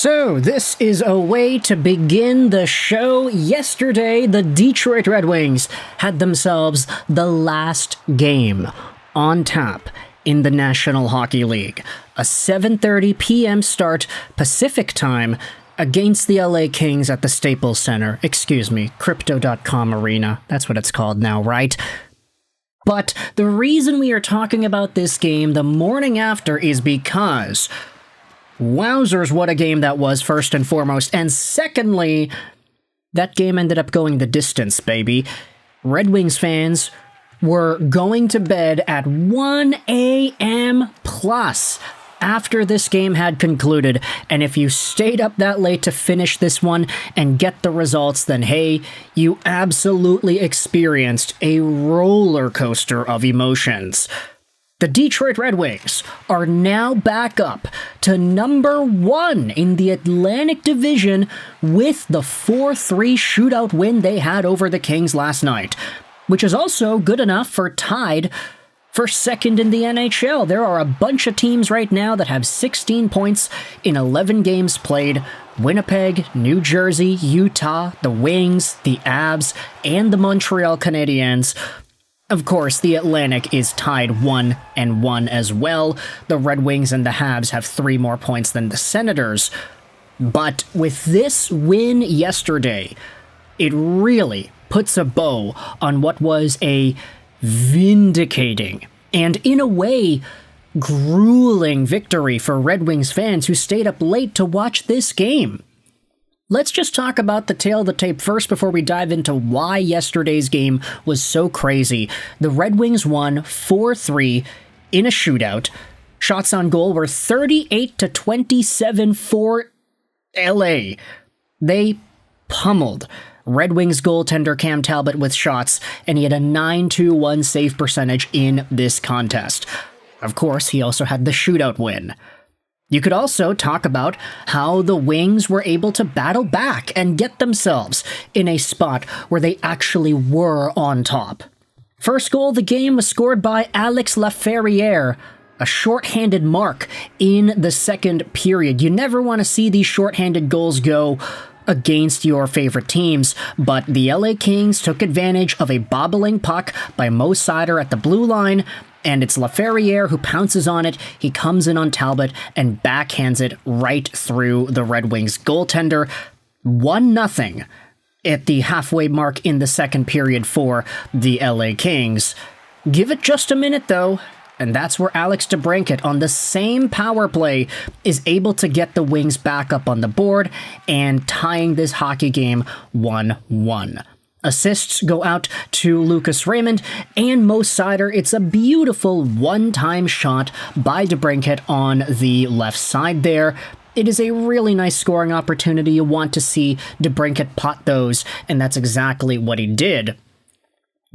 So, this is a way to begin the show. Yesterday, the Detroit Red Wings had themselves the last game on tap in the National Hockey League. A 7:30 p.m. start Pacific time against the LA Kings at the Staples Center. Excuse me, Crypto.com Arena. That's what it's called now, right? But the reason we are talking about this game the morning after is because wowzers, what a game that was, first and foremost. And secondly, that game ended up going the distance, baby. Red Wings fans were going to bed at 1 a.m. plus after this game had concluded. And if you stayed up that late to finish this one and get the results, then hey, you absolutely experienced a roller coaster of emotions. The Detroit Red Wings are now back up to number 1 in the Atlantic Division with the 4-3 shootout win they had over the Kings last night, which is also good enough for tied for second in the NHL. There are a bunch of teams right now that have 16 points in 11 games played. Winnipeg, New Jersey, Utah, the Wings, the Abs, and the Montreal Canadiens. Of course, the Atlantic is tied 1-1 as well. The Red Wings and the Habs have 3 more points than the Senators. But with this win yesterday, it really puts a bow on what was a vindicating and, in a way, grueling victory for Red Wings fans who stayed up late to watch this game. Let's just talk about the tail of the tape first before we dive into why yesterday's game was so crazy. The Red Wings won 4-3 in a shootout. Shots on goal were 38-27 for LA. They pummeled Red Wings goaltender Cam Talbot with shots, and he had a .921 save percentage in this contest. Of course, he also had the shootout win. You could also talk about how the Wings were able to battle back and get themselves in a spot where they actually were on top. First goal of the game was scored by Alex Laferriere, a shorthanded mark in the second period. You never want to see these shorthanded goals go against your favorite teams, but the LA Kings took advantage of a bobbling puck by Mo Seider at the blue line, and it's Laferriere who pounces on it. He comes in on Talbot and backhands it right through the Red Wings goaltender. 1-0 at the halfway mark in the second period for the LA Kings. Give it just a minute though, and that's where Alex DeBrincat on the same power play is able to get the Wings back up on the board and tying this hockey game 1-1. Assists go out to Lucas Raymond and Mo Seider. It's a beautiful one-time shot by DeBrincat on the left side there. It is a really nice scoring opportunity. You want to see DeBrincat pot those, and that's exactly what he did.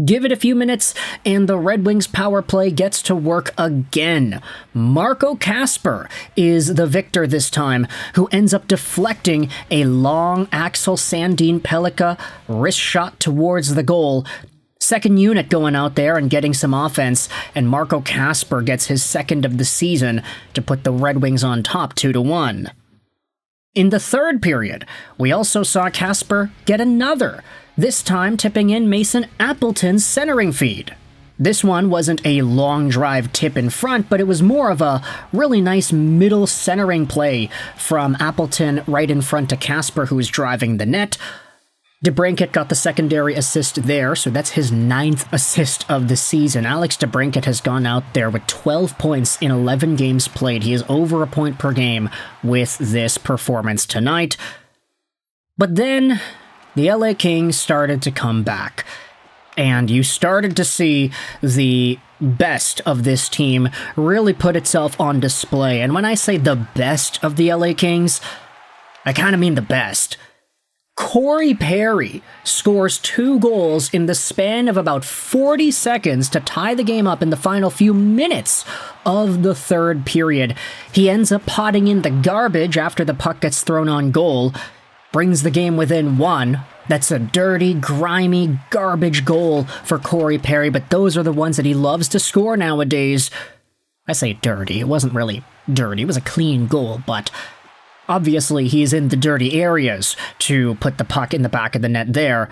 Give it a few minutes, and the Red Wings power play gets to work again. Marco Kasper is the victor this time, who ends up deflecting a long Axel Sandin Pellikka wrist shot towards the goal. Second unit going out there and getting some offense, and Marco Kasper gets his second of the season to put the Red Wings on top 2-1. In the third period, we also saw Kasper get another, this time tipping in Mason Appleton's centering feed. This one wasn't a long drive tip in front, but it was more of a really nice middle centering play from Appleton right in front to Kasper, who was driving the net. DeBrincat got the secondary assist there, so that's his 9th assist of the season. Alex DeBrincat has gone out there with 12 points in 11 games played. He is over a point per game with this performance tonight. But then the LA Kings started to come back, and you started to see the best of this team really put itself on display. And when I say the best of the LA Kings, I kind of mean the best. Corey Perry scores 2 goals in the span of about 40 seconds to tie the game up in the final few minutes of the third period. He ends up potting in the garbage after the puck gets thrown on goal, brings the game within 1. That's a dirty, grimy, garbage goal for Corey Perry, but those are the ones that he loves to score nowadays. I say dirty. It wasn't really dirty. It was a clean goal, but Obviously, he's in the dirty areas to put the puck in the back of the net there.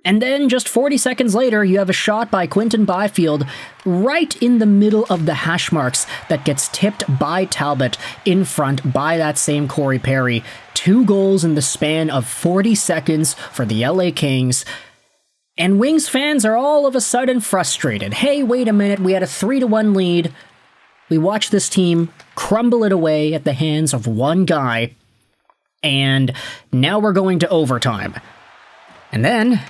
And then just 40 seconds later, you have a shot by Quinton Byfield right in the middle of the hash marks that gets tipped by Talbot in front by that same Corey Perry. 2 goals in the span of 40 seconds for the LA Kings. And Wings fans are all of a sudden frustrated. Hey, wait a minute, we had a 3-1 lead. We watched this team crumble it away at the hands of one guy. And now we're going to overtime. And then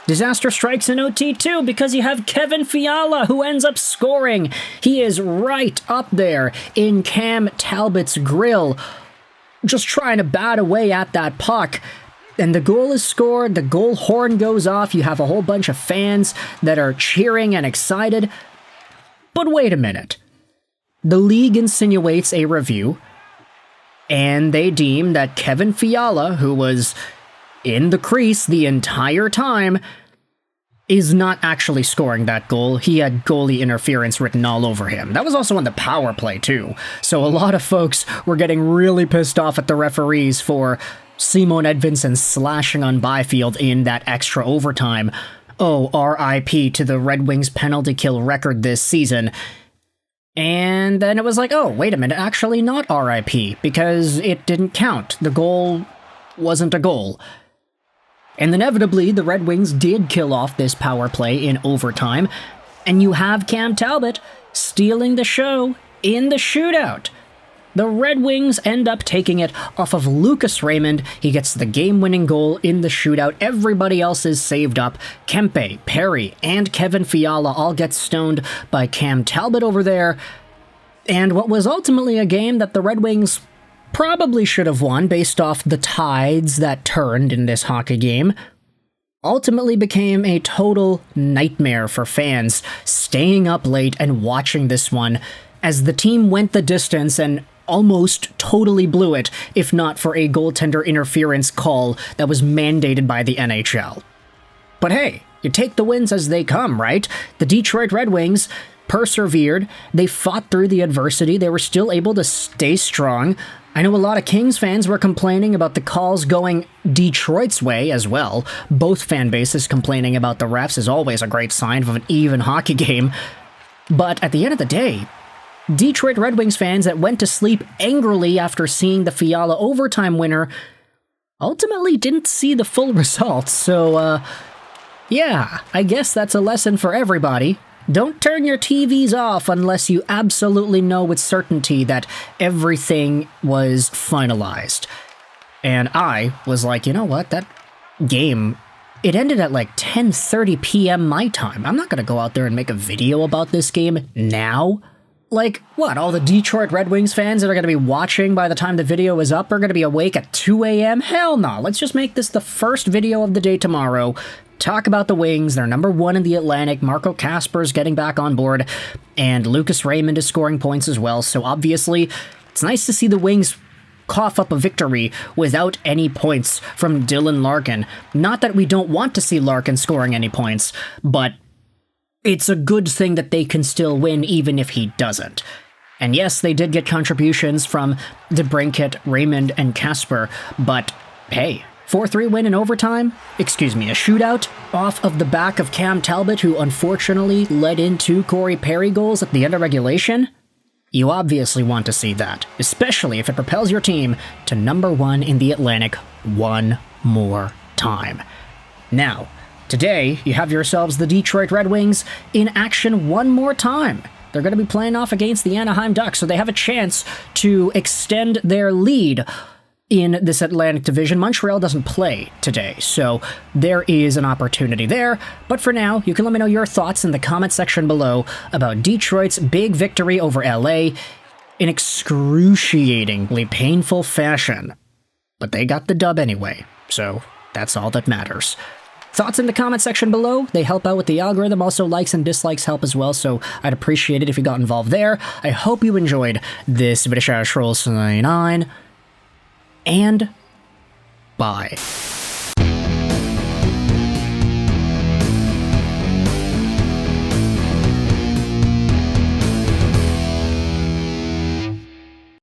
disaster strikes in OT too, because you have Kevin Fiala who ends up scoring. He is right up there in Cam Talbot's grill, just trying to bat away at that puck. And the goal is scored, the goal horn goes off, you have a whole bunch of fans that are cheering and excited. But wait a minute. The league insinuates a review, and they deem that Kevin Fiala, who was in the crease the entire time, is not actually scoring that goal. He had goalie interference written all over him. That was also on the power play, too. So a lot of folks were getting really pissed off at the referees for Simon Edvinsson slashing on Byfield in that extra overtime. Oh, RIP to the Red Wings penalty kill record this season. And then it was like, oh, wait a minute, actually not RIP, because it didn't count. The goal wasn't a goal. And inevitably, the Red Wings did kill off this power play in overtime, and you have Cam Talbot stealing the show in the shootout. The Red Wings end up taking it off of Lucas Raymond. He gets the game-winning goal in the shootout. Everybody else is saved up. Kempe, Perry, and Kevin Fiala all get stoned by Cam Talbot over there. And what was ultimately a game that the Red Wings probably should have won based off the tides that turned in this hockey game, ultimately became a total nightmare for fans staying up late and watching this one as the team went the distance and almost totally blew it, if not for a goaltender interference call that was mandated by the NHL. But hey, you take the wins as they come, right? The Detroit Red Wings persevered, they fought through the adversity, they were still able to stay strong. I know a lot of Kings fans were complaining about the calls going Detroit's way as well. Both fan bases complaining about the refs is always a great sign of an even hockey game. But at the end of the day, Detroit Red Wings fans that went to sleep angrily after seeing the Fiala overtime winner ultimately didn't see the full results, so, yeah, I guess that's a lesson for everybody. Don't turn your TVs off unless you absolutely know with certainty that everything was finalized. And I was like, you know what, that game, it ended at like 10:30 p.m. my time. I'm not gonna go out there and make a video about this game now. Like, what, all the Detroit Red Wings fans that are going to be watching by the time the video is up are going to be awake at 2 a.m.? Hell no. Let's just make this the first video of the day tomorrow. Talk about the Wings. They're number 1 in the Atlantic. Marco Kasper's getting back on board. And Lucas Raymond is scoring points as well. So obviously, it's nice to see the Wings cough up a victory without any points from Dylan Larkin. Not that we don't want to see Larkin scoring any points, but it's a good thing that they can still win even if he doesn't. And yes, they did get contributions from DeBrincat, Raymond, and Kasper, but hey, 4-3 win in overtime? A shootout off of the back of Cam Talbot, who unfortunately led into Corey Perry goals at the end of regulation? You obviously want to see that, especially if it propels your team to number 1 in the Atlantic one more time. Now, today, you have yourselves the Detroit Red Wings in action one more time. They're going to be playing off against the Anaheim Ducks, so they have a chance to extend their lead in this Atlantic Division. Montreal doesn't play today, so there is an opportunity there. But for now, you can let me know your thoughts in the comment section below about Detroit's big victory over LA in excruciatingly painful fashion. But they got the dub anyway, so that's all that matters. Thoughts in the comment section below. They help out with the algorithm. Also, likes and dislikes help as well, so I'd appreciate it if you got involved there. I hope you enjoyed this video. Roll 9, and bye.